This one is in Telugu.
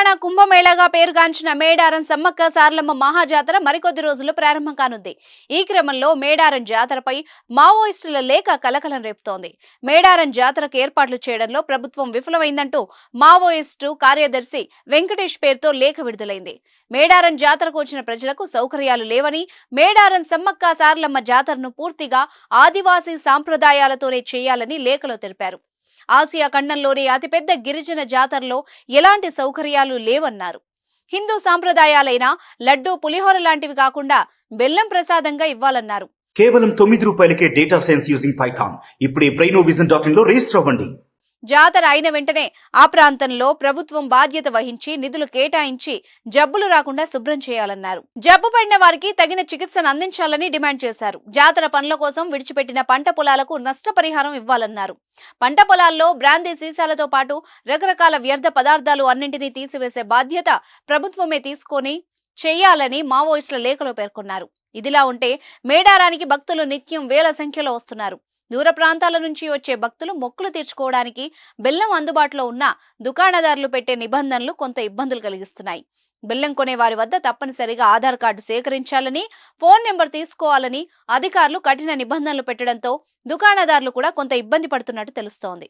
తెలంగాణ కుంభమేళాగా పేరుగాంచిన మేడారం సమ్మక్క సారలమ్మ మహాజాతర మరికొద్ది రోజుల్లో ప్రారంభం కానుంది. ఈ క్రమంలో మేడారం జాతరపై మావోయిస్టుల లేఖ కలకలం రేపుతోంది. మేడారం జాతరకు ఏర్పాట్లు చేయడంలో ప్రభుత్వం విఫలమైందంటూ మావోయిస్టు కార్యదర్శి వెంకటేష్ పేరుతో లేఖ విడుదలైంది. మేడారం జాతరకు వచ్చిన ప్రజలకు సౌకర్యాలు లేవని, మేడారం సమ్మక్క సారలమ్మ జాతరను పూర్తిగా ఆదివాసీ సాంప్రదాయాలతోనే చేయాలని లేఖలో తెలిపారు. ఆసియా ఖండంలోని అతిపెద్ద గిరిజన జాతరలో ఎలాంటి సౌకర్యాలు లేవన్నారు. హిందూ సాంప్రదాయాలైన లడ్డూ, పులిహోర లాంటివి కాకుండా బెల్లం ప్రసాదంగా ఇవ్వాలన్నారు. కేవలం ₹9కే డేటా సైన్స్ యూజింగ్ పైథాన్. ఇప్పుడే brainovision.in లో రిజిస్టర్ అవ్వండి. జాతర అయిన వెంటనే ఆ ప్రాంతంలో ప్రభుత్వం బాధ్యత వహించి నిధులు కేటాయించి జబ్బులు రాకుండా శుభ్రం చేయాలన్నారు. జబ్బు పడిన వారికి తగిన చికిత్సను అందించాలని డిమాండ్ చేశారు. జాతర పనుల కోసం విడిచిపెట్టిన పంట పొలాలకు నష్టపరిహారం ఇవ్వాలన్నారు. పంట పొలాల్లో బ్రాందీ సీసాలతో పాటు రకరకాల వ్యర్థ పదార్థాలు అన్నింటినీ తీసివేసే బాధ్యత ప్రభుత్వమే తీసుకొని చేయాలని మావోయిస్టుల లేఖలో పేర్కొన్నారు. ఇదిలా ఉంటే మేడారానికి భక్తులు నిత్యం వేల సంఖ్యలో వస్తున్నారు. దూర ప్రాంతాల నుంచి వచ్చే భక్తులు మొక్కులు తీర్చుకోవడానికి బెల్లం అందుబాటులో ఉన్న దుకాణదారులు పెట్టే నిబంధనలు కొంత ఇబ్బందులు కలిగిస్తున్నాయి. బెల్లం కొనే వారి వద్ద తప్పనిసరిగా ఆధార్ కార్డు సేకరించాలని, ఫోన్ నెంబర్ తీసుకోవాలని అధికారులు కఠిన నిబంధనలు పెట్టడంతో దుకాణదారులు కూడా కొంత ఇబ్బంది పడుతున్నట్టు తెలుస్తోంది.